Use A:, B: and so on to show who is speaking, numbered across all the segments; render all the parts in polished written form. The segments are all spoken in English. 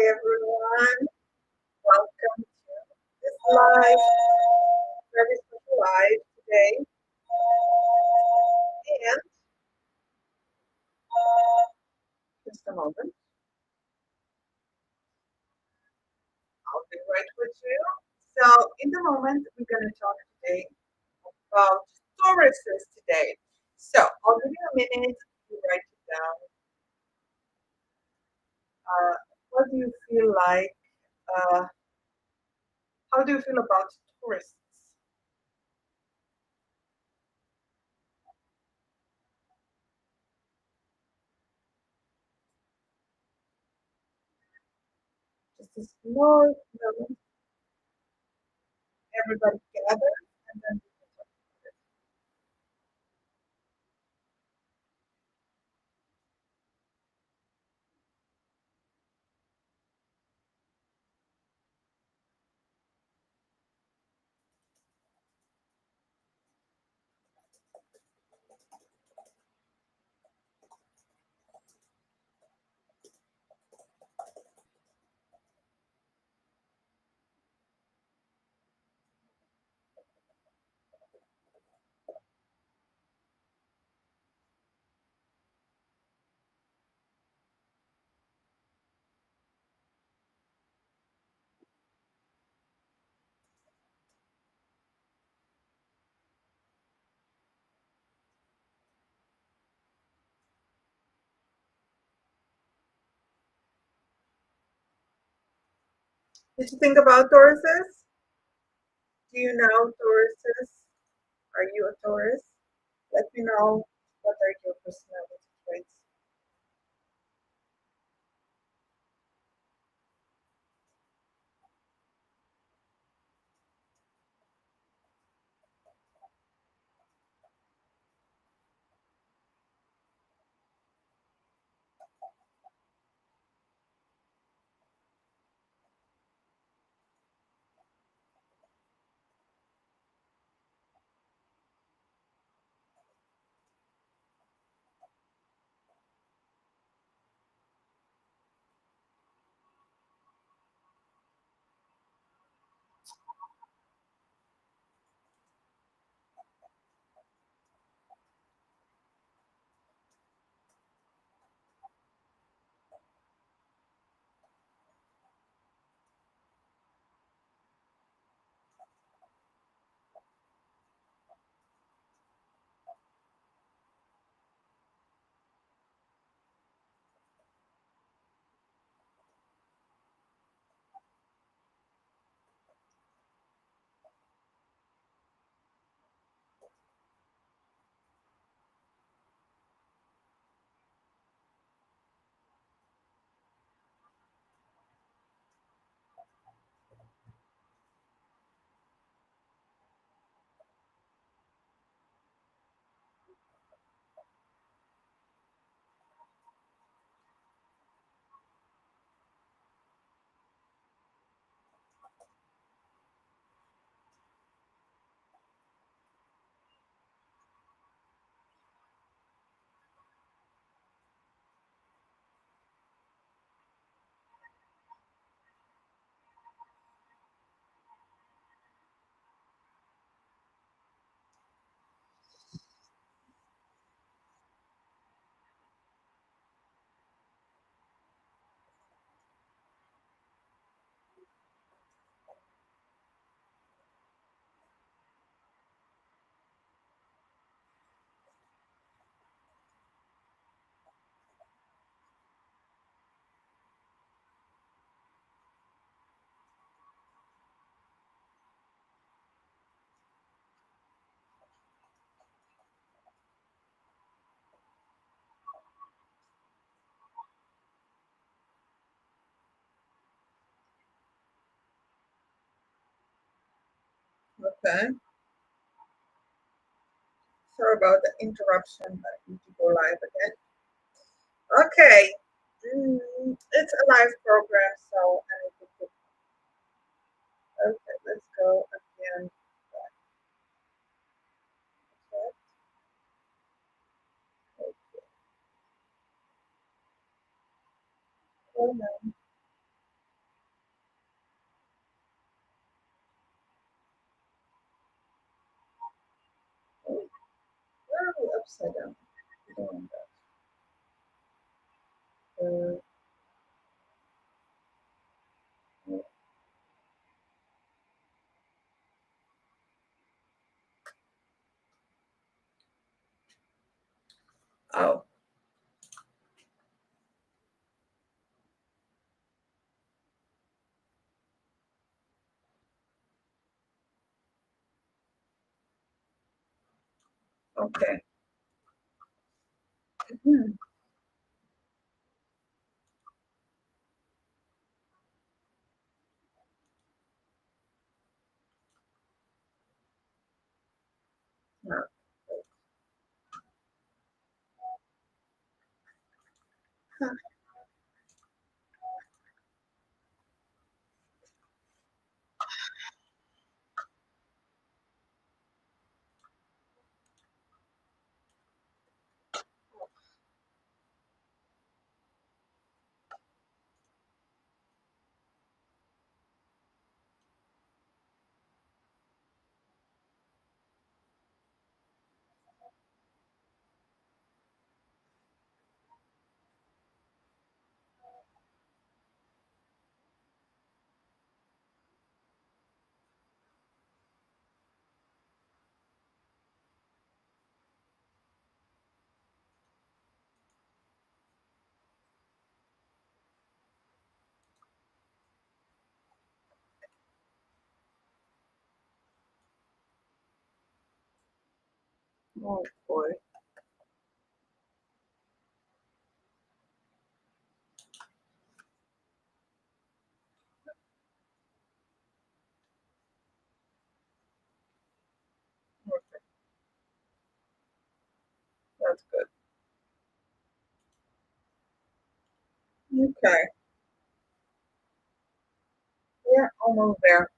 A: everyone. Welcome to this live, very special live today. And just a moment, I'll be right with you. So, in the moment, we're going to talk today about Tauruses today. So, I'll give you a minute to write it down. What do you feel like? Uh, how do you feel about tourists? Just a small moment, everybody gather, and then we can talk about it. Did you think about Tauruses? Do you know Tauruses? Are you a Taurus? Let me know what are your personality traits. Okay. Sorry about the interruption, but I need to go live again. Okay. It's a live program, so I need to put. Okay, let's go again. Okay. Oh no. upside down. We don't want that. Oh, okay. Mhm. Yeah. Oh boy. That's good. Okay. Yeah, almost there.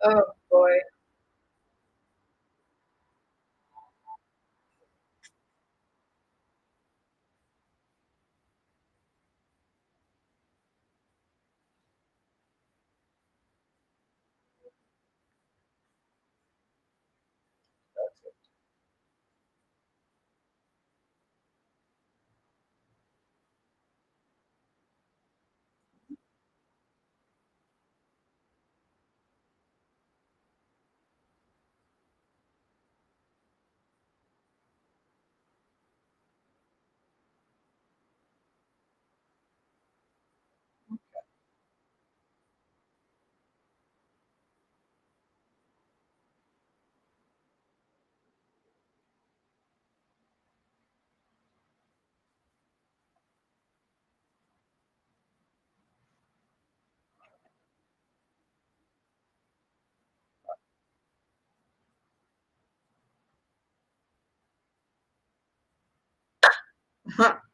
A: Oh boy. That's it.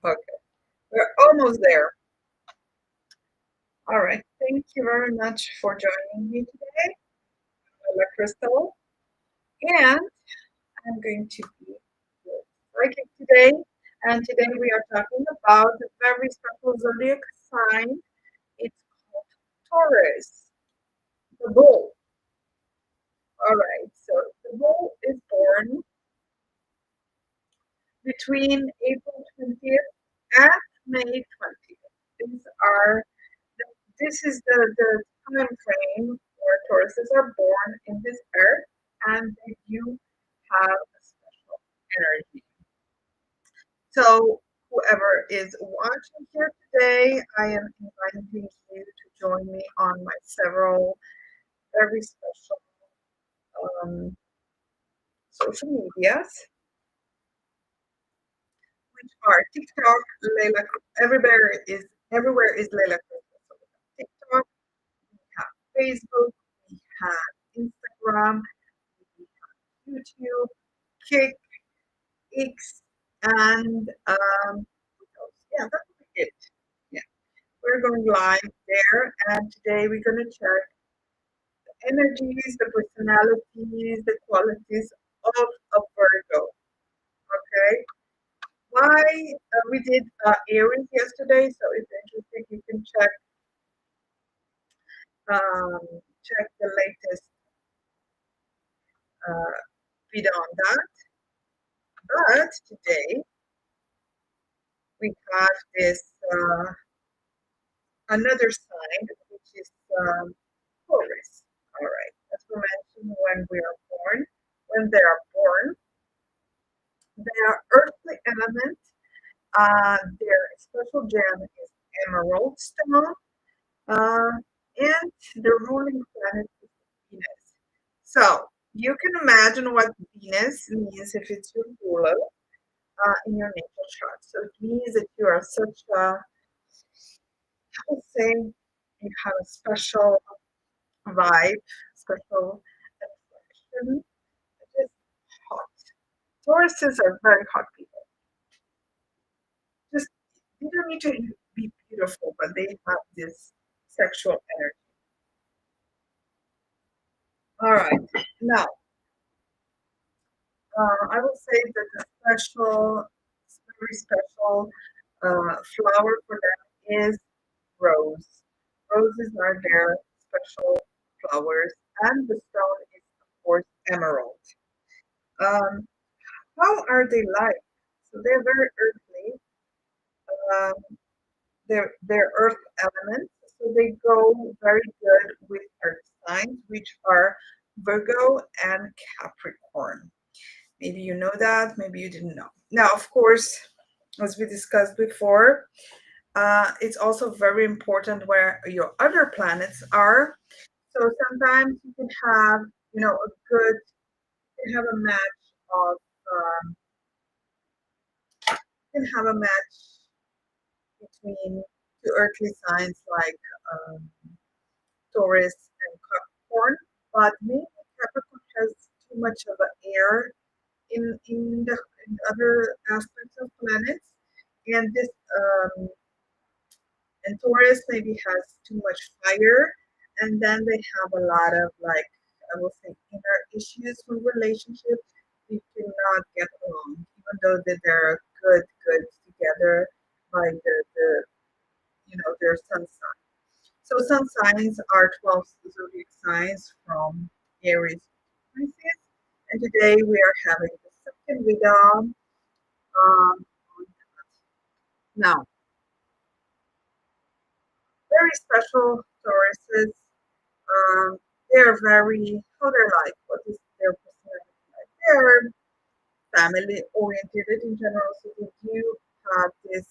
A: Okay. We're almost there. All right. Thank you very much for joining me today, Lejla Kristal. And I'm going to be your psychic today. And today we are talking about a very special zodiac sign. It's called Taurus, the bull. All right. So the bull is born between April 20th and May 20th. These are this is the time frame where Tauruses are born in this earth and they do have a special energy. So whoever is watching here today, I am inviting you to join me on my several very special um, social medias, which are TikTok, Lejla, everywhere is Lejla Kristal. So we have TikTok, we have Facebook, we have Instagram, we have YouTube, Kick, X, and what else? Yeah, that would be it. Yeah, we're going live there, and today we're going to check the energies, the personalities, the qualities of a Virgo. Okay, why we did Aries yesterday, so if you're interested, you can um, check the latest uh, video on that. But today we have this another sign, which is Taurus. All right, as we mentioned, when we are born, when they are born, they are earthly element. Their special gem is emerald stone, uh, and the ruling planet is Venus. So you can imagine what Venus means if it's your ruler in your natal chart. So it means that you are such a, I would say, you have a special vibe, special attraction. It is hot. Tauruses are very hot people. Just they don't need to be beautiful, but they have this sexual energy. All right. Now, I will say that the special, very special flower for them is rose. Roses are their special flowers, and the stone is, of course, emerald. Um, how are they like? So they're very earthly. Um, they're earth elements, so they go very good with earth signs, which are Virgo and Capricorn. Maybe you know that, maybe you didn't know. Now, of course, as we discussed before, it's also very important where your other planets are. So sometimes you can have, a good, you can have a match of, you can have a match between two earthly signs like um, Taurus and Capricorn, but maybe Capricorn has too much of an air in other aspects of planets, and this and Taurus maybe has too much fire, and then they have a lot of like I will say inner issues with relationships. They cannot get along, even though that they're good together by their sun sign. So sun signs are 12 zodiac signs from Aries to Pisces, and today we are having the second video. Um, Now, very special Tauruses. Um, they're very, how they're like, what is their personality like? They're family oriented in general, so they do have this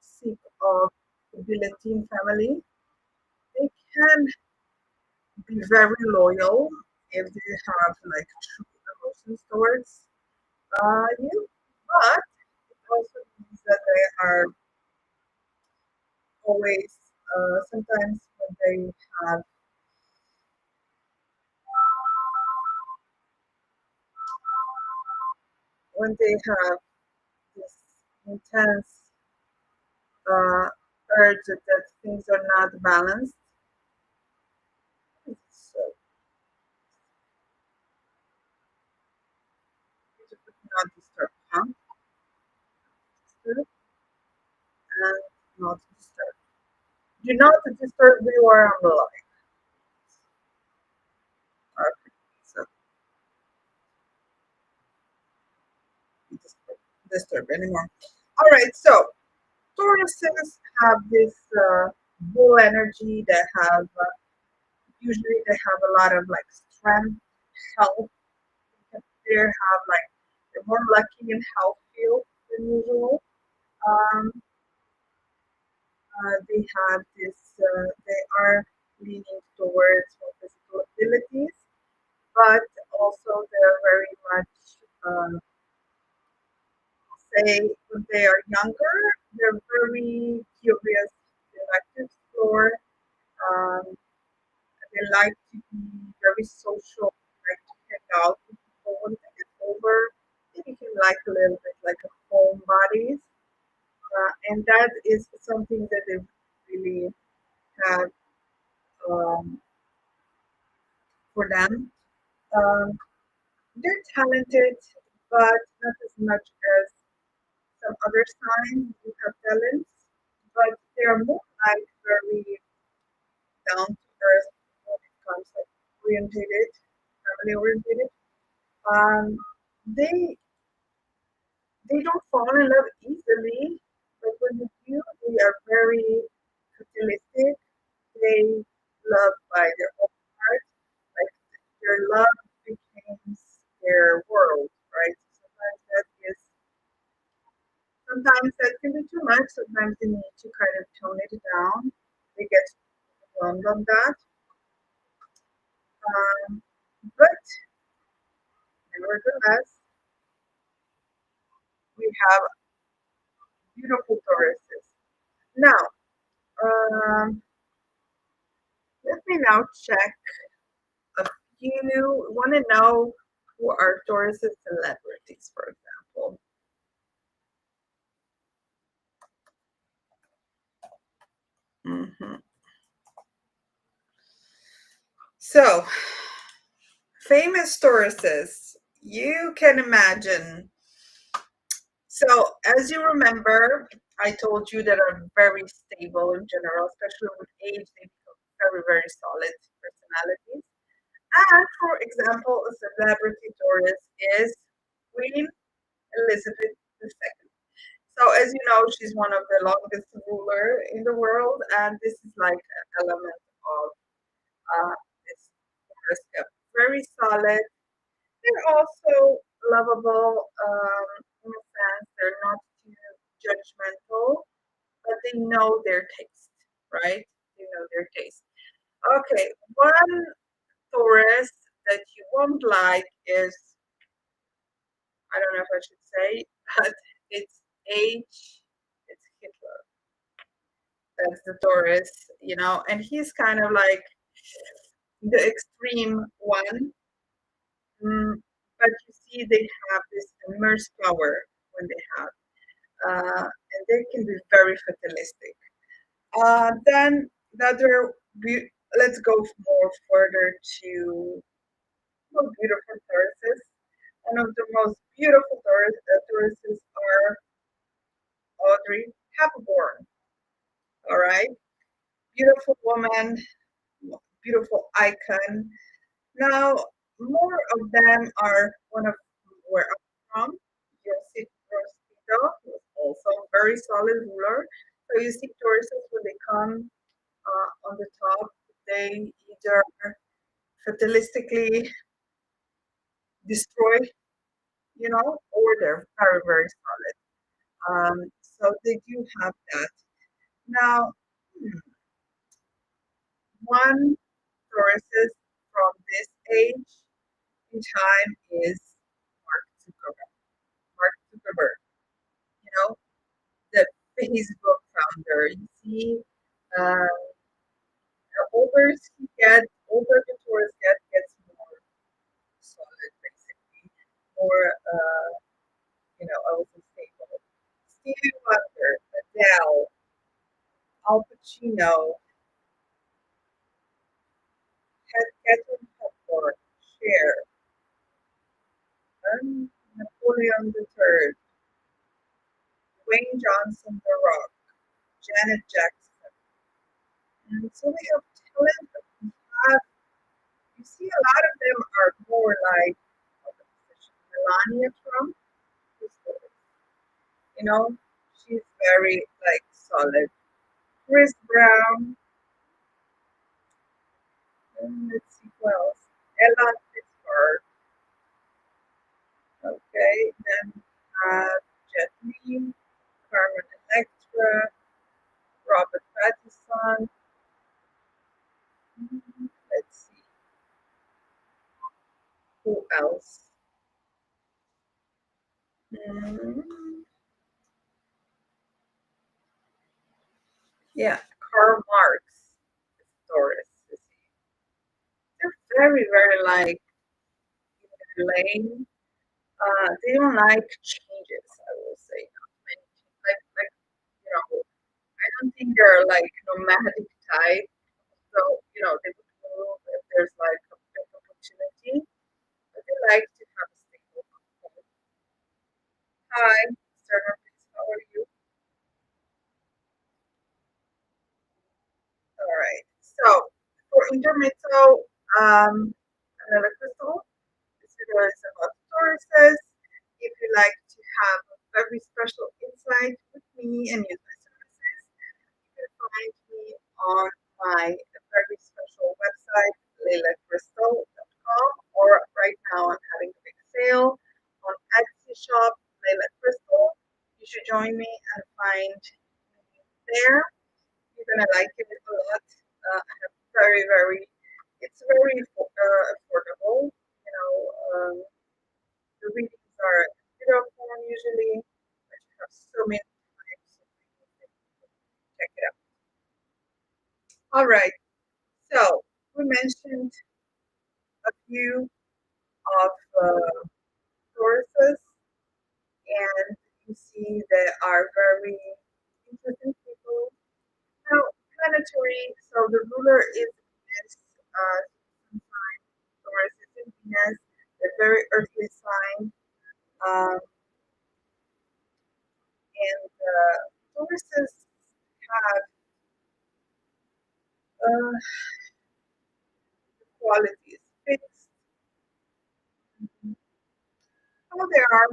A: seek of stability in family. They can be very loyal if they have like true emotions towards you, but it also means that they are always sometimes have when they have this intense uh, urge that things are not balanced. So you should not disturb, huh? Disturb and not disturb. Do not disturb you are on the line. Okay. So you disturb anymore. All right. So Tauruses have this bull energy. They have usually they have a lot of like strength, health. They have like they're more lucky in health field than usual. Um, they have this. They are leaning towards more physical abilities, but also they're very much. Say when they are younger, they're very curious. They like to explore. Um, they like to be very social. Like to hang out with people. When they get older, they become like a little bit like a homebodies, and that is something that they really have um, for them. Um, they're talented, but not as much as some other signs who have talents. But they are more like very down to earth when it comes like orientated, family orientated. Um, they they don't fall in love easily, but when they do, they are very fatalistic. They love by their own heart, like their love becomes their world, right? Sometimes that can be too much. Sometimes they need to kind of tone it down. They get overwhelmed on that. Um, but nevertheless, we have beautiful Tauruses. Now, um, let me now check a few. Want to know who are Taurus's celebrities, for example? Hmm. So, famous Tauruses. You can imagine. So, as you remember, I told you that are very stable in general, especially with age, they become very, very solid personalities. And for example, a celebrity Taurus is Queen Elizabeth II. So, as you know, she's one of the longest ruler in the world, and this is like an element of this horoscope. Very solid. They're also lovable in a sense. They're not too judgmental, but they know their taste, right? They know their taste. Okay, one Taurus that you won't like is, I don't know if I should say, but it's H, it's Hitler. That's the Taurus, and he's kind of like the extreme one. But you see, they have this immense power when they have, and they can be very fatalistic. Then the other, let's go more further to more beautiful Tauruses. One of the most beautiful Tauruses are Audrey Hepburn. All right, beautiful woman, beautiful icon. Now, more of them are one of where I'm from. Josip Rosito was also a very solid ruler. So you see Tauruses when they come on the top, they either fatalistically destroy, or they're very, very solid. So they do have that. Now, one Tauruses from this age in time is Mark Zuckerberg. Mark Zuckerberg, you know, the Facebook founder. You see, uh, the older the Taurus gets more solid, basically, more, I would say stable. Stevie Wonder, Adele, Al Pacino, Catherine Hepburn, Cher, Napoleon III, Dwayne Johnson, The Rock, Janet Jackson. And so we have talent, but we have, you see, a lot of them are more like of the position. Melania Trump, who's you know, she's very like solid. Chris Brown, and let's see who else. Ella Fitzgerald, okay, then Jet Li, Carmen Electra, Robert Sun. Let's see who else. Mm, yeah, Karl Marx is Taurus. They're very, very like lame. They don't like changes. I will say, not many like you know. I don't think they're like nomadic type. So they would move if there's like a big opportunity. But they like to have a stable home. Hi, Mr. Norris, how are you? All right. So for intermezzo, another crystal. This video is about Tauruses. If you like to have a very special insight with me and use my services, you can find me on my very special website, lejlakris.com, or right now I'm having a big sale on Etsy shop, Lejla Kristal. You should join me and find me there. You're gonna like it a lot. I have very, very, it's very affordable. The readings are in video form usually, but you have so many types of readings. Check it out. All right. So we mentioned a few of sources, and you see they are very interesting people. Now, planetary. So the ruler is Venus. Sign. Taurus is in Venus. A very earthly sign. Um, and Tauruses have qualities fixed. How they are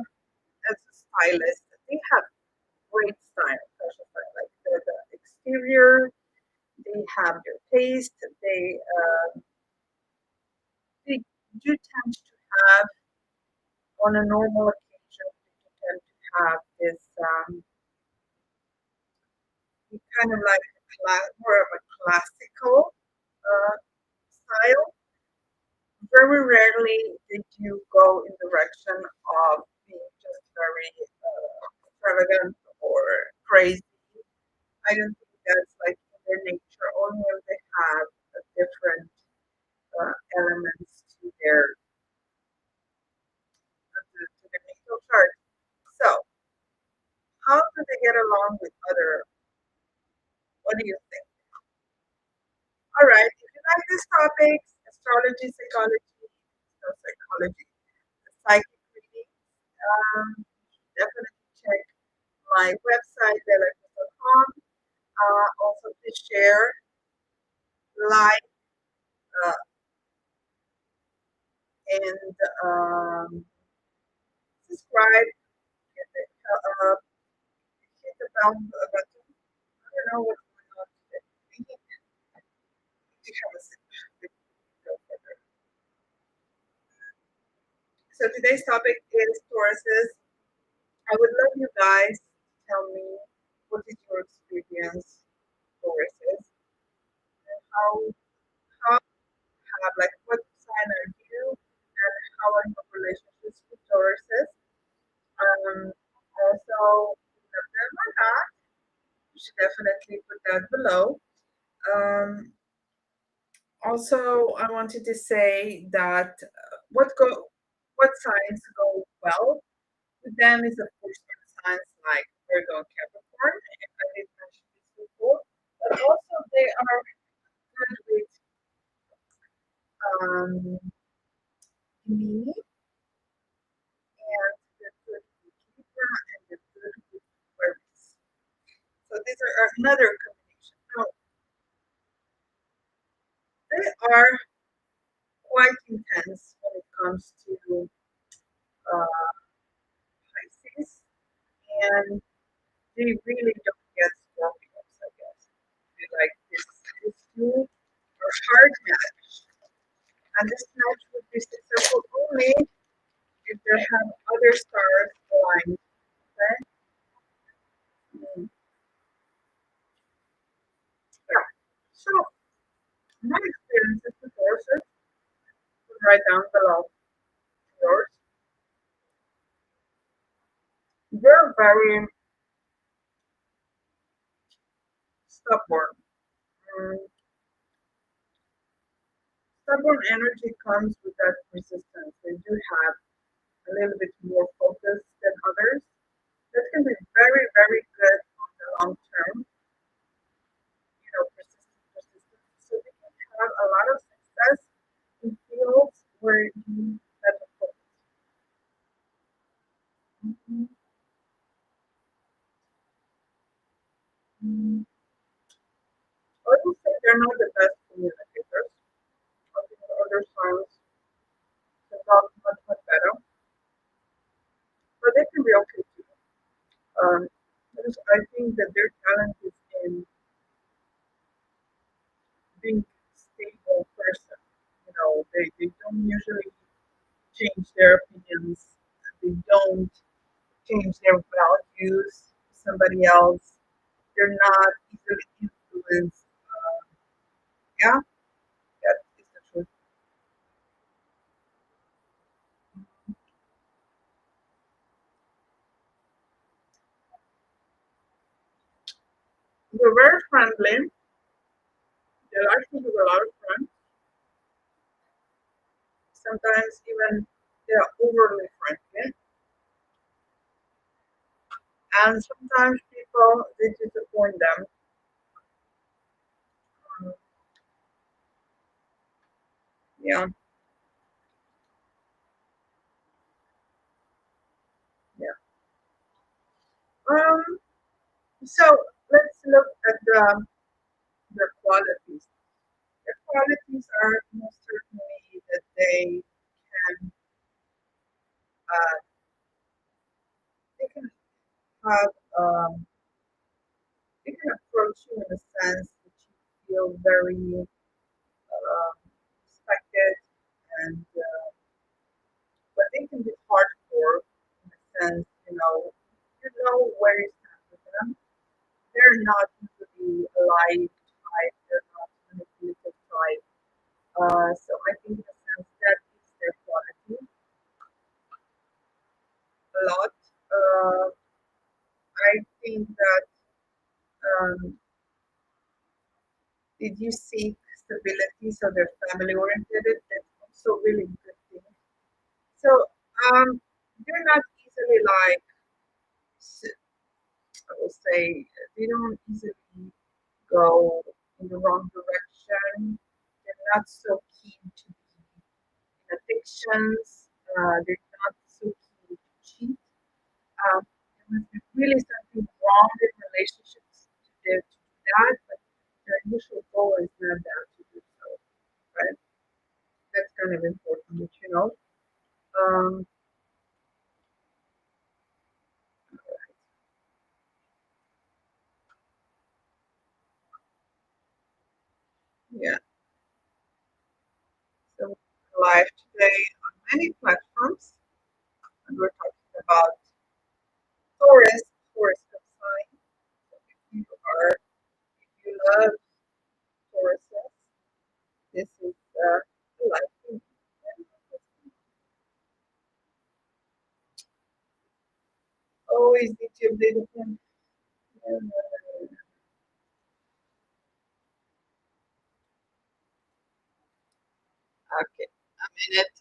A: as a stylist. They have great style, fashion style. Like the exterior, they have their taste. They do tend to have, on a normal occasion, they do tend to have this kind of like more of a classical style. Very rarely did you go in the direction of being just very extravagant or crazy. I don't think that's like in their nature. Only if they have a different elements to their natal chart. So, how do they get along with other? What do you think? All right. If you like these topics, astrology, psychology, no psychology, psychic reading, definitely check my website, lejlakris.com. Also, please share, like, uh, and subscribe. Hit hit the bell button. I don't know what's going on today. I need to have a sip. So today's topic is Tauruses. I would love you guys to tell me what is your experience with Tauruses and how have like what sign are you and how are your relationships with Tauruses. Also, love them or not, you should definitely put that below. Um, Also, I wanted to say that what signs go well with them is of course signs like Virgo and Capricorn. I did mention this before, but also they are good with Gemini, and they're good with Libra, and they're good with Aquarius. So these are another combination. Now they are quite intense when it comes to uh, Pisces, and they really don't get Scorpios, I guess. They like this two are hard match. And this match would be successful only if they have other stars aligned. Okay? Mm, My experiences with horses, right down below yours, they're very stubborn. Mm, Stubborn energy comes with that resistance. They do have a little bit more focus than others. That can be very, very good on the long term, persistent. So they can have a lot of success in fields where you have a focus. Mhm. Mm, I would say they're not the best communicators. I think the other signs can talk much, much better, but they can be okay too. Um, because I think that their talent is in being a stable person. They don't usually change their opinions. They don't change their values to somebody else. They're not easily influenced. Yeah, that is the truth. They're very friendly. They like to have a lot of fun. Sometimes even they're overly friendly. And sometimes people they disappoint them. Um, yeah, yeah. Um, so let's look at their qualities. Their qualities are most certainly that uh, they can have they can approach you in a sense that you feel very respected and but they can be hardcore in a sense, you know where you stand with them. They're not usually a light type, they're not manipulative type. So I think in a sense that is their quality a lot. Uh, I think that did you seek stability, so they're family oriented. That's also really good thing. So they're not easily like I will say they don't easily go in the wrong direction. They're not so keen to be in addictions. They're not so keen to cheat. There must be really something wrong in relationships to do that, but their initial goal is not that to do so, right? That's kind of important that you know. Um, yeah, so live today on many platforms, and we're talking about Taurus, Taurus sign. So if you love Tauruses, this is the life for you. Always need to update them. Okay, a minute.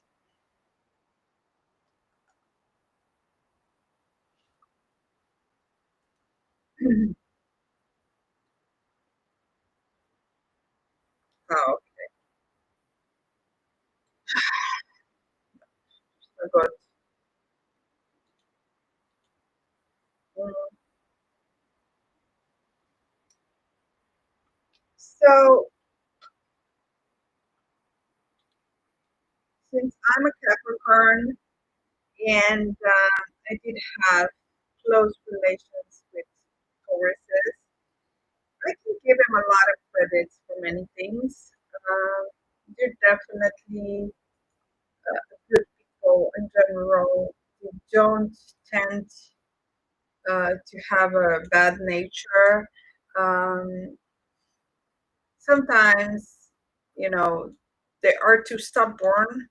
A: Oh, so good. Mm, So, since I'm a Capricorn and I did have close relations with Tauruses, I can give them a lot of credits for many things. They're definitely good people in general. They don't tend to have a bad nature. Um, Sometimes, you know, they are too stubborn,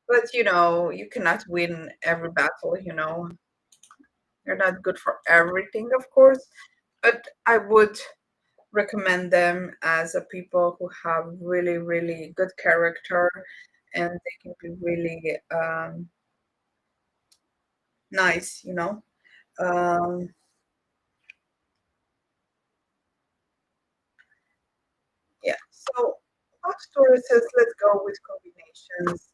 A: but you cannot win every battle. They're not good for everything, of course, but I would recommend them as a people who have really, really good character, and they can be really nice. Um, yeah. So about Tauruses, let's go with combinations.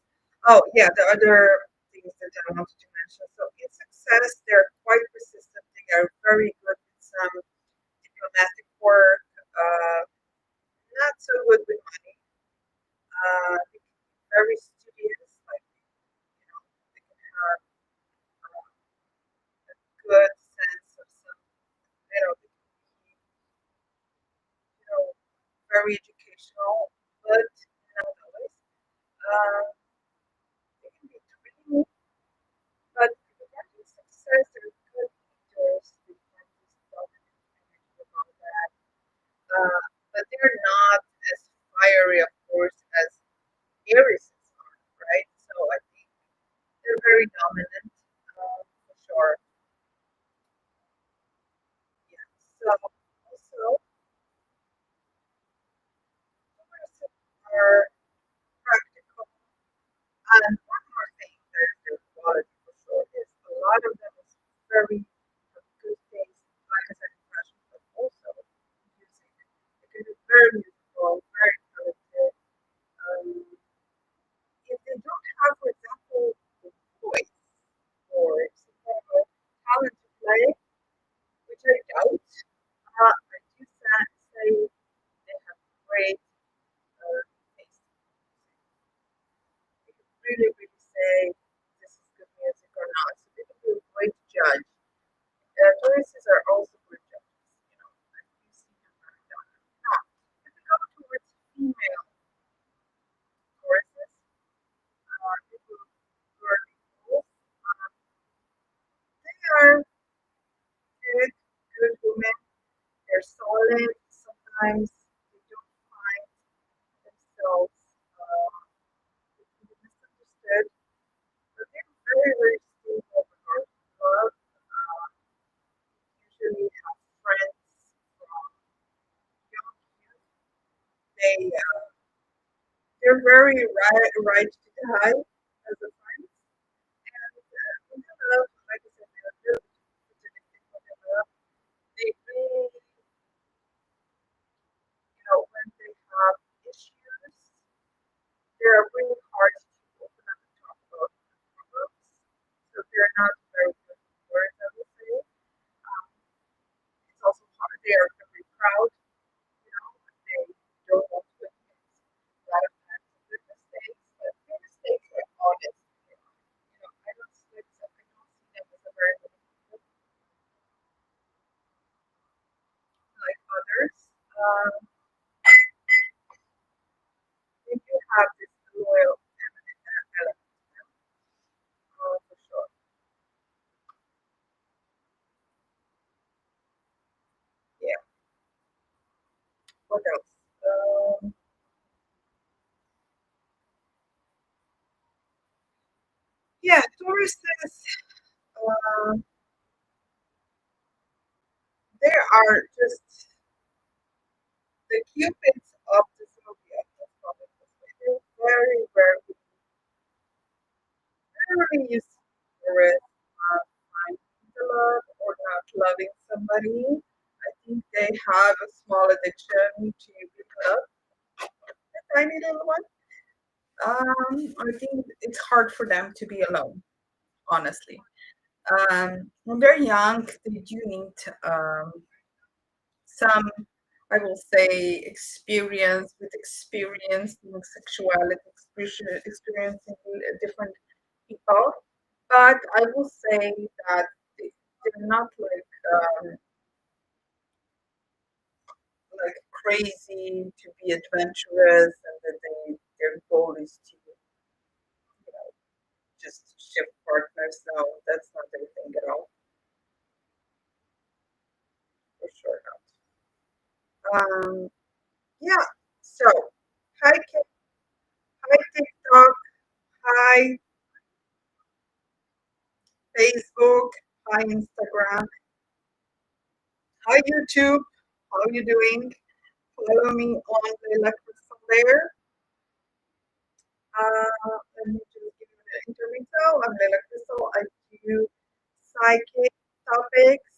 A: Oh, yeah, the other things that I wanted to mention. So in success, they're quite persistent. They are very good with some diplomatic work. Not so good with money. They can be very studious. Like they can have a good sense of some. They can be very educational, but not always. Uh, they can be dreamy, but regarding success, they're good leaders. They have this dominant energy about that. But they're not as fiery, of course, as Aries are, right? So I think they're very dominant, for sure. Yeah. So also, Tauruses are practical. And one more thing that is their quality for sure is a lot of them is very good taste, like I said, in fashion, but also music. It can be very musical, very talented. If they don't have, for example, the voice or some kind of talent to play, which I doubt, I do say they have great taste. They can really, really say this is good music or not. So they can be a great judge. Tourists are also good judges. I do see them very often. Now, if we go towards female tourists, people who are equals, they are good, good women. They're solid. Sometimes they don't find themselves misunderstood, but they're very, very stable regarding love. Usually have friends from young youth. They're very right to die as a friend. And in love, like I said, they're really opportunistic when they love. They really, when they have issues, they're really hard to open up and talk about problems. So they're not very good with words, I would say. Um, it's also hard. They are very proud. They don't want to admit a lot of times of their mistakes, but their mistakes are honest. I don't see them as a very good people like others. Um, they do have this loyal element to them, for sure. Yeah. What else? Yeah, tourists. Um, they are just the cupids of the zodiac. Let's call it this way. They're very, very, very used to tourists finding the love or not loving somebody. I think they have a small addiction to being loved. A tiny little one. I think it's hard for them to be alone, honestly. When they're young, they do need some, I will say, experience with experiencing sexuality, experiencing different people. But I will say that they're not like crazy to be adventurous, and that their goal is to just shift partners. No, that's not their thing at all, for sure not. Yeah. So, hi, Kate. Hi TikTok, hi Facebook, hi Instagram, hi YouTube. How are you doing? Follow me on Lejla Kristal there. Let me just give you the intermezzo. I'm Lejla Kristal. I do psychic topics,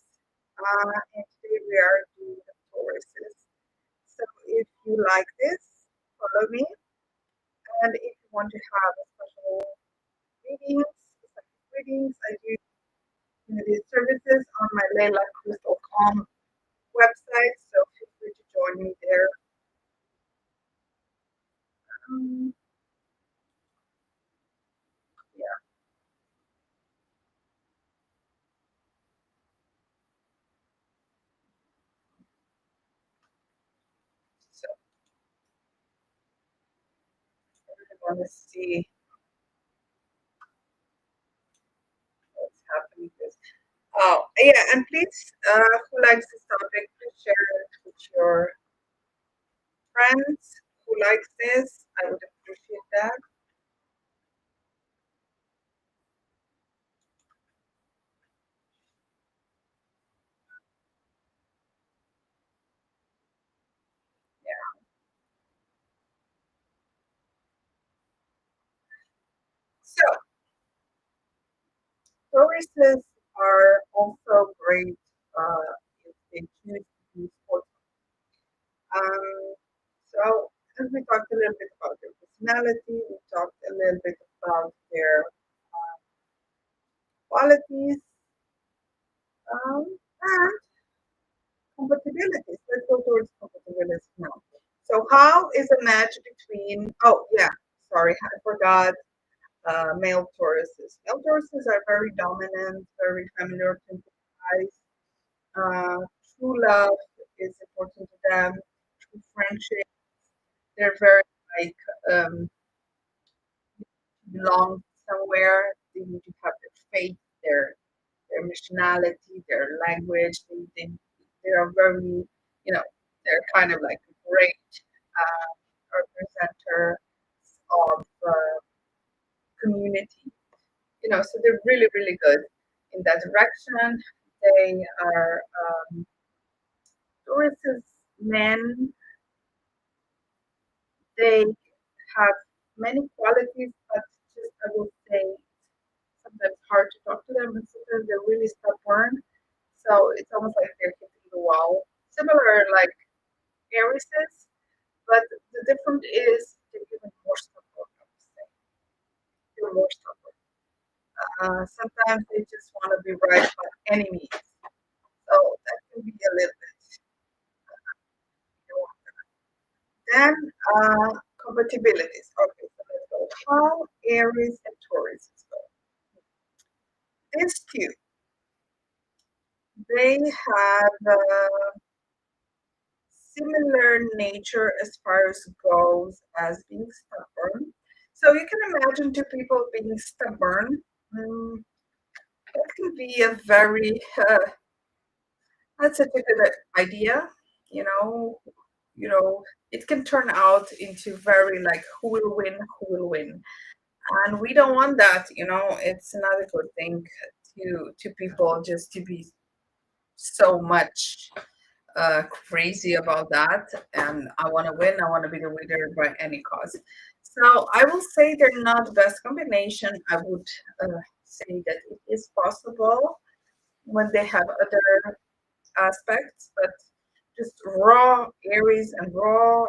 A: and today we are doing the Tauruses. So if you like this, follow me. And if you want to have a special readings, psychic readings, I do these services on my lejlakris.com website. So feel free to join me there. Um, yeah, so I really want to see what's happening. This. Oh, yeah, and please, who likes this topic, please share it with your friends who likes this. I would appreciate that. Yeah. So, choruses are also great if they choose to be sports. Um, so, as we talked a little bit about their personality, we talked a little bit about their qualities, and compatibilities. Let's go towards compatibility now. So, how is a match between? Oh, yeah. Sorry, I forgot. Male Tauruses. Male Tauruses are very dominant, very familiar to eyes. Uh, True love is important to them. True friendship. They're very like belong somewhere. They need to have their faith, their missionality, their language. They are very, they're kind of like great representatives of community. So they're really, really good in that direction. They are Taurus's men. They have many qualities, but just I will say sometimes hard to talk to them, and sometimes they're really stubborn. So it's almost like they're hitting the wall. Similar like Aries, but the difference is they're even more stubborn. I would say they're more stubborn. Sometimes they just want to be right by any means. So that can be a little bit. You know. Then compatibilities. Okay, so let's go. How Aries and Taurus go. These two, they have similar nature as far as goes as being stubborn. So you can imagine two people being stubborn. Mm, that can be a very that's such a good idea. You know, it can turn out into very like who will win, who will win, and we don't want that. It's not a good thing to people just to be so much crazy about that, and I want to win. I want to be the winner by any cost. So I will say they're not the best combination. I would say that it is possible when they have other aspects, but just raw Aries and raw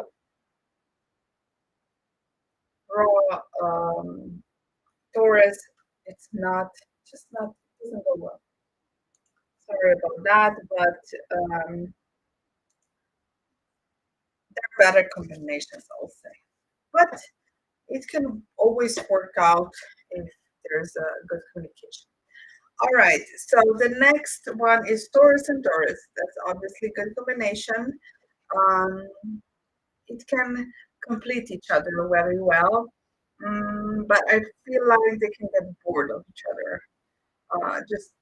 A: Taurus, it's not just not doesn't go well. Sorry about that, but they're better combinations, I'll say. But it can always work out if there's a good communication. All right, so the next one is Taurus and Taurus. That's obviously a good combination. Um, it can complete each other very well, but I feel like they can get bored of each other. Just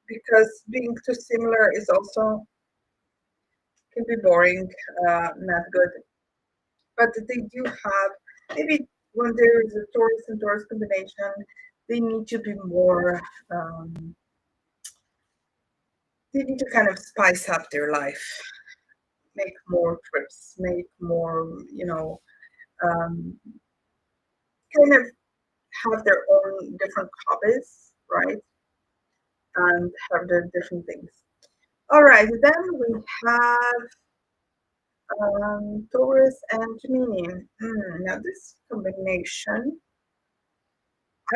A: because being too similar is also can be boring, not good. But they do have maybe when there is a Taurus and Taurus combination, they need to be more, um, they need to kind of spice up their life, make more trips, make more, um, kind of have their own different hobbies, right? And have their different things. All right, then we have Taurus and Gemini. Now, this combination,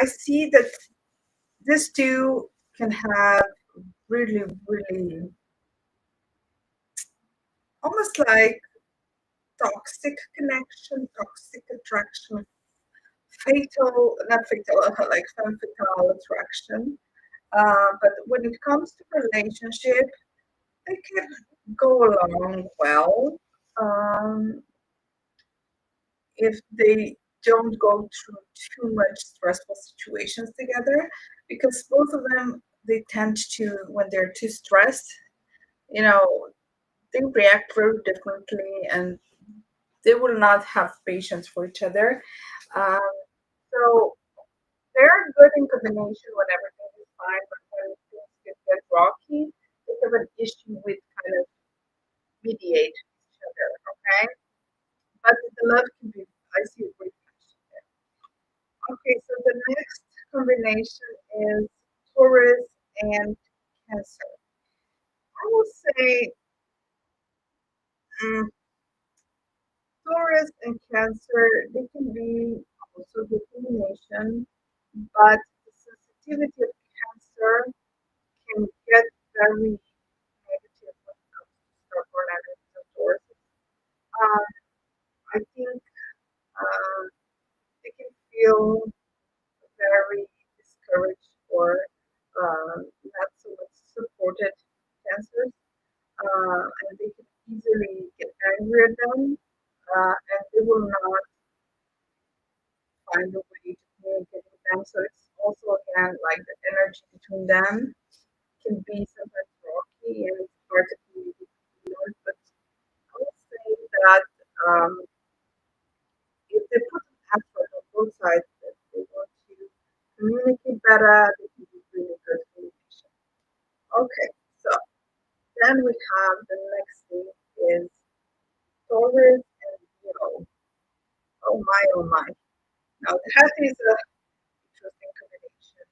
A: I see that these two can have really, really almost like toxic connection, toxic attraction, fatal, not fatal, like femme fatale attraction. But when it comes to relationship, they can go along well if they don't go through too much stressful situations together, because both of them, they tend to, when they're too stressed, you know, they react very differently, and they will not have patience for each other. Um, so they're good in combination when everything is fine, but when things get rocky, they have an issue with kind of mediate each other. Okay, but the love can be. I see a great connection there. Okay, so the next combination is Taurus and Cancer. I will say mm, Taurus and Cancer, they can be also the combination, but the sensitivity of Cancer can get very negative when it comes to stubborn energies of Taurus. Um, I think they can feel very discouraged or not so much supported Cancers, and they can easily get angry at them, and they will not find a way to communicate with them. So it's also again like the energy between them can be sometimes rocky and it's hard to communicate with them. But I would say that um, if they put an effort on both sides that they want to communicate better, they can be really good communication. Okay, so then we have the next thing is Taurus and Leo. Oh my, oh my. Now that is a interesting combination.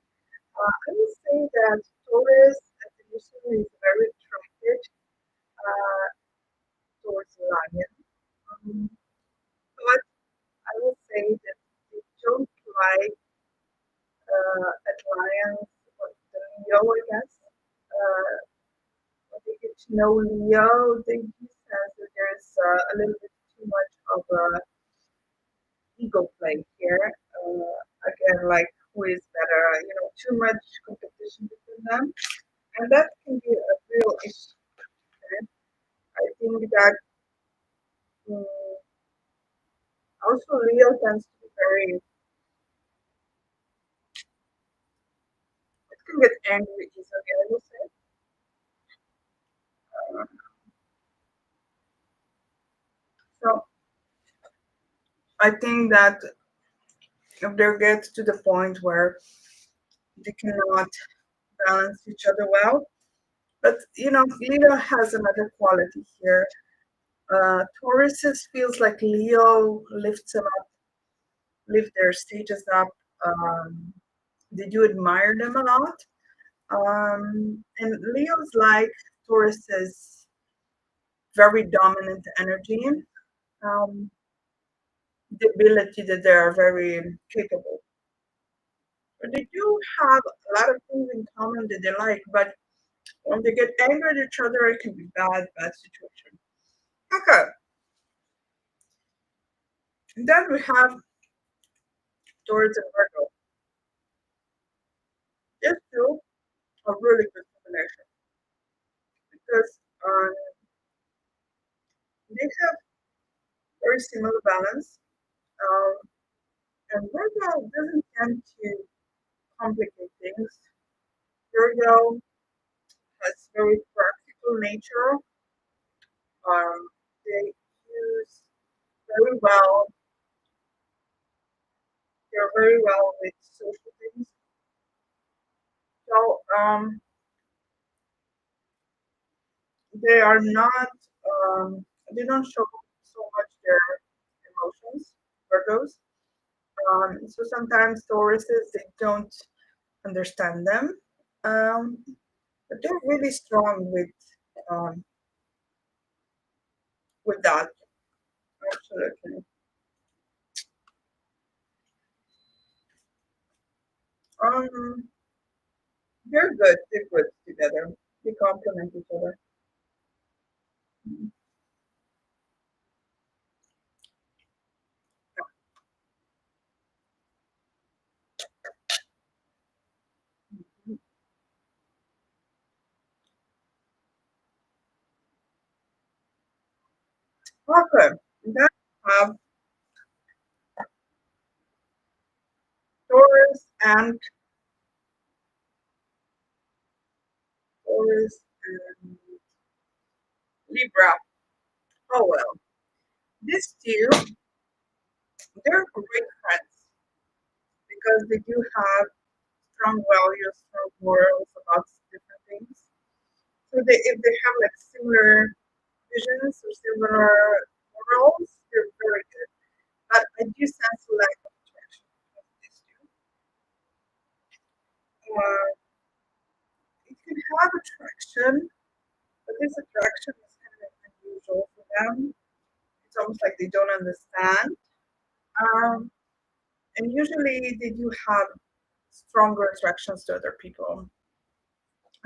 A: I would say that Taurus as initially is very attracted uh, towards lion. Um, but I would say that they don't like at lions or the Leo, I guess. Uh, when they get to know Leo, they do sense that there's a little bit too much of a ego play here. Again, like who is better, too much competition between them. And that can be a real issue. Okay? I think that um, also Leo tends to be very, it can get angry easily, I will say. Uh, so I think that if they get to the point where they cannot balance each other well, but Leo has another quality here. Taurus feels like Leo lifts them up, lift their stages up. Um, they do admire them a lot. And Leo's like Taurus's very dominant energy, um, the ability that they are very capable. But they do have a lot of things in common that they like, but when they get angry at each other, it can be bad situation. Okay, and then we have Taurus and Virgo. These two are really good combination because they have very similar balance. Um, and Virgo doesn't tend to complicate things. Virgo has very practical nature. They use very well They're very well with social things. So they are not they don't show so much their emotions, Virgos. So sometimes Tauruses they don't understand them, um, but they're really strong um, with that. Absolutely, um, they're good. They're good together. They complement each other. Okay, then have Taurus and Taurus and Libra. Oh well, these two they're great friends because they do have strong values, strong morals about different things. So if they have like similar visions or similar morals, they're very good. But I do sense a lack of attraction between these two. Uh, it can have attraction, but this attraction is kind of unusual for them. It's almost like they don't understand. Um, and usually they do have stronger attractions to other people,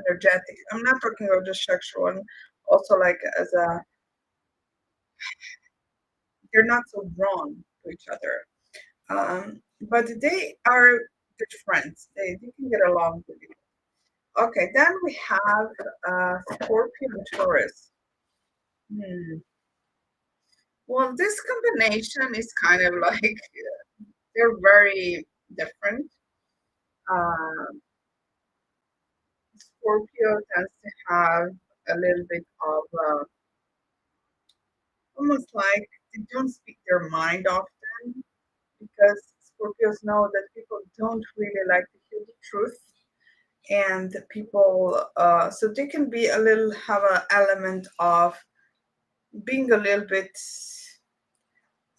A: energetic. I'm not talking about just sexual, and also like as a they're not so drawn to each other. But they are good friends. They can get along with you. Okay, then we have Scorpio and Taurus. Hmm. Well, this combination is kind of like they're very different. Uh, Scorpio tends to have a little bit of almost like they don't speak their mind often because Scorpios know that people don't really like to hear the truth. And people, so they can be a little, have an element of being a little bit,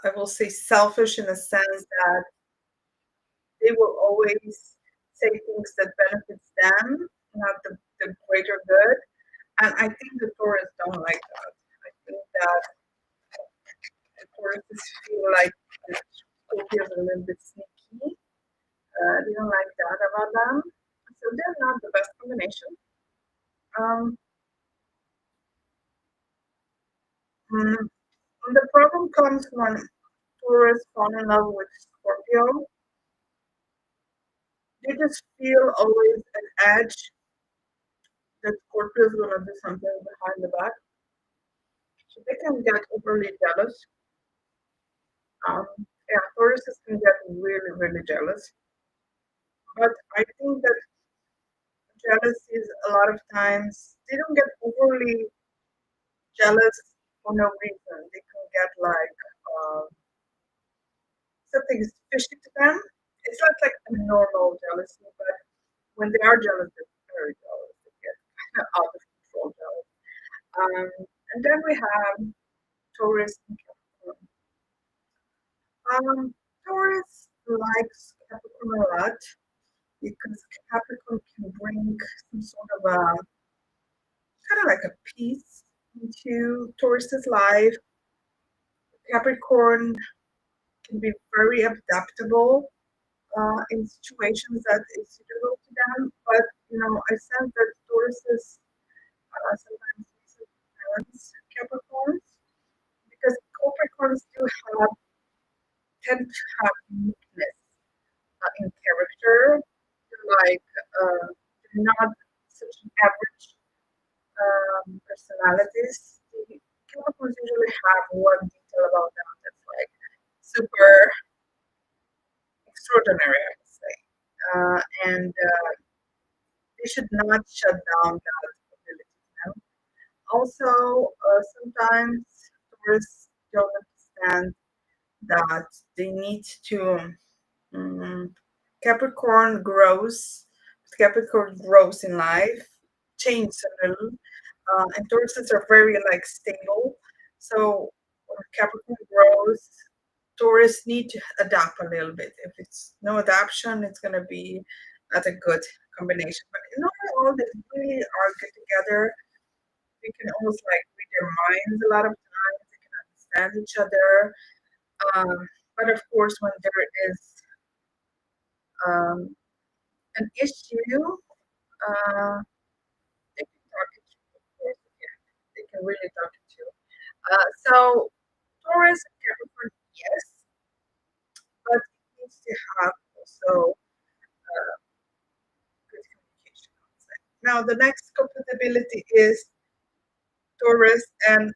A: I will say, selfish in a sense that they will always say things that benefits them, not the greater good. And I think the Taurus don't like that. I think that the Tauruses feel like the Scorpios are a little bit sneaky. They don't like that about them. So they're not the best combination. Um, mm, and the problem comes when Taurus fall in love with Scorpio. They just feel always an edge that Scorpio is gonna do something behind the back. So they can get overly jealous. Yeah, Tauruses can get really, really jealous. But I think that jealousy is a lot of times they don't get overly jealous for no reason. They can get like something is fishy to them. It's not like a normal jealousy, but when they are jealous, they're very jealous. They get kind of out of control jealous. Um, and then we have Taurus and Capricorn. Taurus likes Capricorn a lot because Capricorn can bring some sort of a kind of like a peace into Taurus's life. Capricorn can be very adaptable in situations that is suitable to them. But I sense that Tauruses sometimes balance Capricorns because Capricorns do have tend to have uniqueness in character. They're like they're not such an average personalities. The Capricorns usually have one detail about them that's like super extraordinary, I would say. And they should not shut down that ability. Also, sometimes tourists don't understand that they need to. Mm, Capricorn grows. Capricorn grows in life, changes a little, and Tauruses are very like stable. So when Capricorn grows, Taurus need to adapt a little bit. If it's no adaptation, it's gonna be not a good combination. But in all, they really are good together. They can almost like read their minds a lot of times. They can understand each other. But of course, when there is um, an issue, they can talk it through. Of course, yeah, they can really talk it through. So Taurus and Capricorn, yes, but it needs to have also uh, good communication. I would say. Now, the next compatibility is Taurus and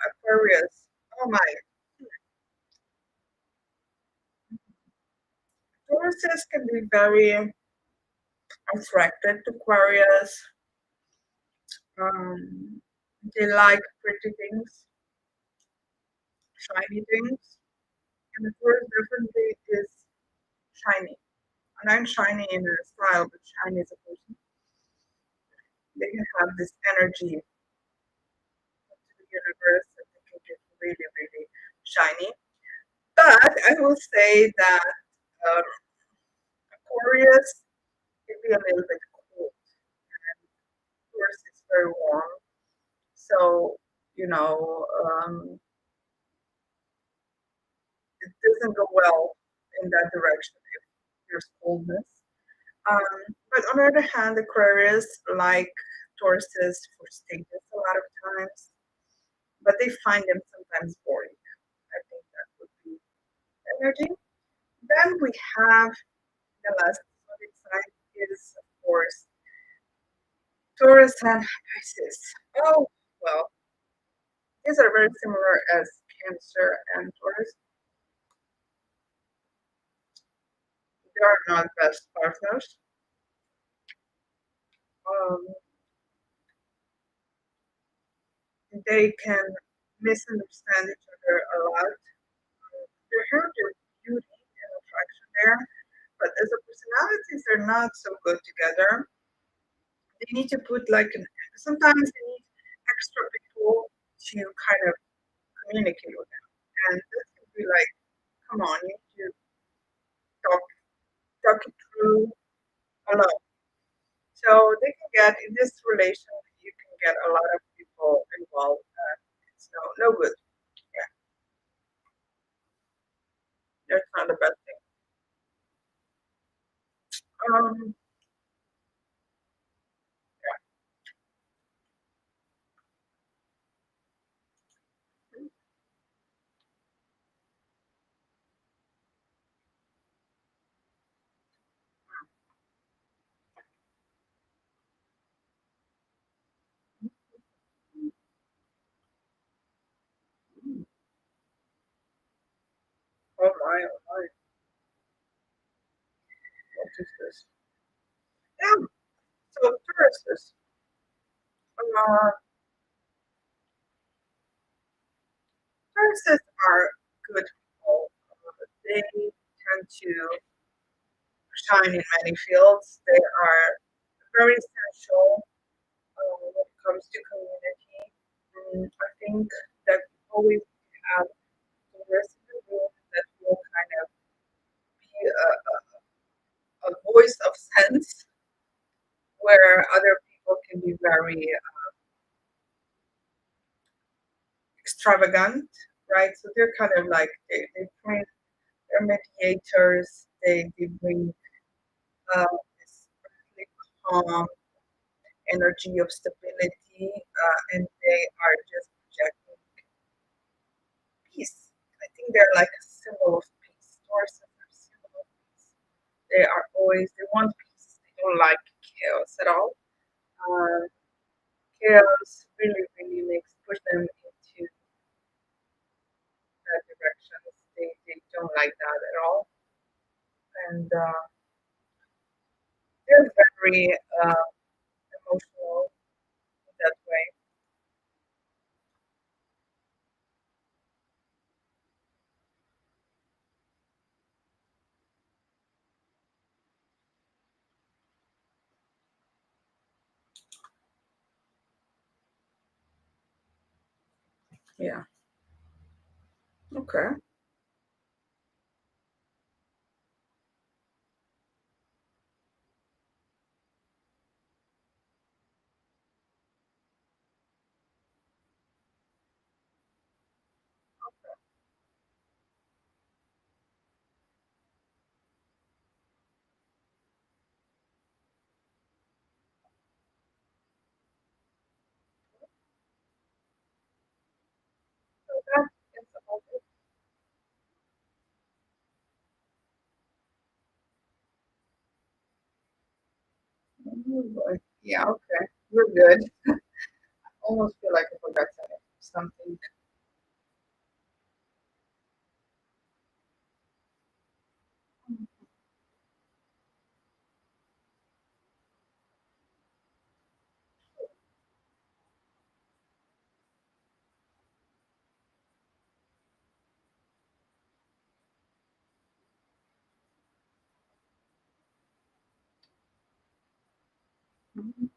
A: Aquarius. Oh my, Tauruses can be very attracted to Aquarius. Um, they like pretty things, shiny things, and the Taurus definitely is shiny. And I'm shiny in a style, but shiny as a person. They can have this energy to the universe that they can get really, really shiny. But I will say that um, Aquarius can be a little bit cold. Taurus is very warm. So, you know, it doesn't go well in that direction if there's coldness. But on the other hand, Aquarius like Tauruses for status a lot of times, but they find them sometimes boring. I think that would be energy. Then we have the last zodiac sign is, of course, Taurus and Pisces. Oh, well, these are very similar as Cancer and Taurus. They are not best partners. Um, they can misunderstand each other a lot. They have their beauty and attraction there, but as a personalities, they're not so good together. They need to put like sometimes they need extra people to kind of communicate with them, and this can be like, come on, you need to talk talk it through alone. So they can get in this relation, you can get a lot of people involved. It's no good. Yeah, that's not the best thing. Um, oh my, what is this? Yeah. So Tauruses, uh, Tauruses are good people. They tend to shine in many fields. They are very essential when it comes to community. I think that we always have the rest of the room that will kind of be a voice of sense where other people can be very extravagant, right? So they're kind of like they bring they're mediators. They bring this really calm energy of stability, and they are just projecting peace. I think they're like a symbol of peace. Tauruses are a symbol of peace. They are always they want peace. They don't like chaos at all. Uh, Chaos really, really makes push them into that direction. They don't like that at all, and they're very emotional in that way. Yeah. Okay. So that is about it. Oh, boy. Yeah. Okay. We're good. Almost feel like I forgot something. Mhm.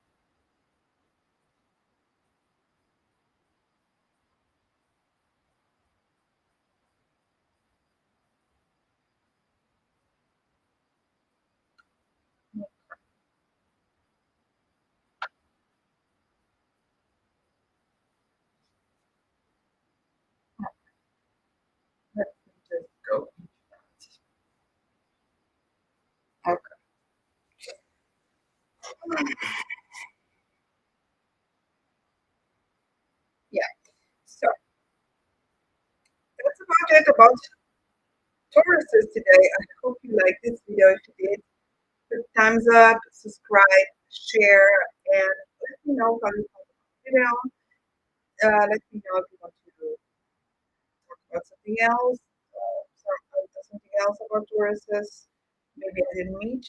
A: Let me just go. Okay. Yeah. So that's about it about Tauruses today. I hope you like this video. If you did, put thumbs up, subscribe, share, and let me know how you found the video. Let me know if you want to talk about something else, something else about Tauruses. Maybe I didn't meet.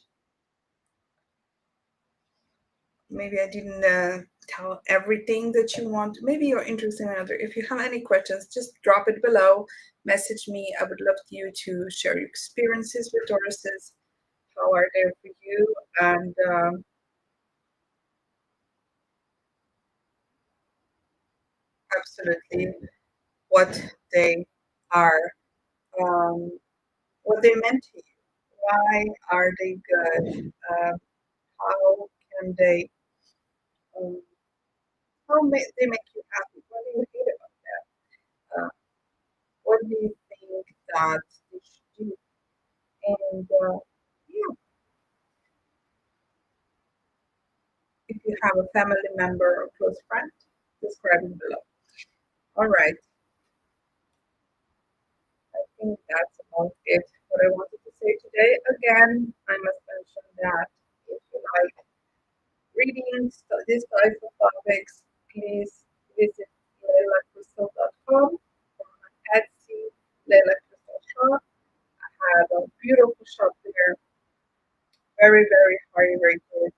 A: Maybe I didn't tell everything that you want. Maybe you're interested in another. If you have any questions, just drop it below. Message me. I would love you to share your experiences with Tauruses. How are they for you? And absolutely what they are, um, what they meant to you. Why are they good? How can they, um, they make you happy? What do you hate about them? What do you think that they should do? And yeah, if you have a family member or close friend, describe it below. All right, I think that's about it. What I wanted to say today. Again, I must mention that if you like reading these types of topics, please visit lejlakristal.com or my Etsy, Lejla Kristal Shop. I have a beautiful shop there, very, very highly rated.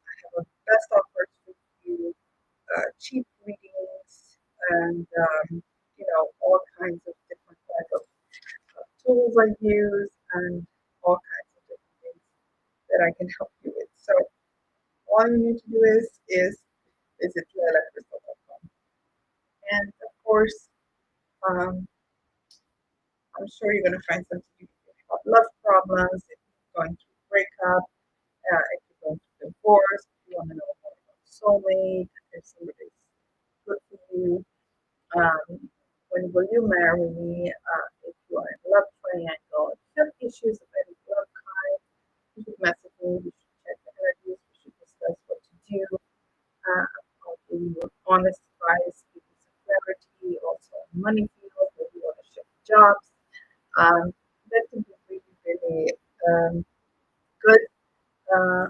A: I have a best offers for you, cheap readings, and all kinds of different type of tools I use, and all kinds of different things that I can help you with. So all you need to do is visit lejlakristal.com. And of course, um, I'm sure you're going to find something you can help. Love problems, if you're going through a breakup, if you're going through divorce, if you want to know more about soulmate, if somebody's good for you, when will you marry me, if you are in a love triangle, if you have issues of any love kind, you should message me, we should check the energies, we should discuss what to do. I'll give you honest advice, give you some clarity, also on money field, if you want to shift jobs. That can be really, really good. Uh,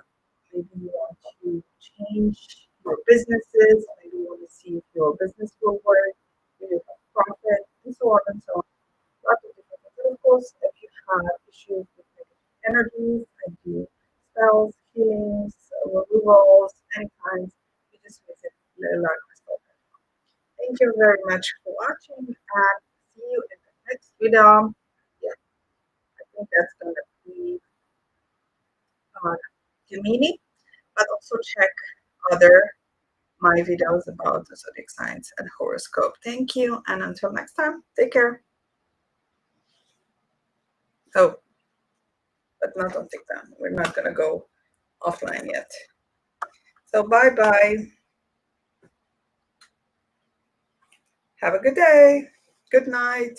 A: maybe you want to change your businesses, maybe you want to see if your business will work, will you have profit, and so on and so on. Lots of different things. And of course, if you have issues with negative energies, I do spells, healings, removals, any kinds, you just visit Lejla Kristal. Thank you very much for watching and see you in the next video. Yeah, I think that's gonna be uh, Gemini, but also check other my videos about the zodiac signs and horoscope. Thank you, and until next time, take care. Oh, but not on TikTok. We're not gonna go offline yet. So bye bye. Have a good day. Good night.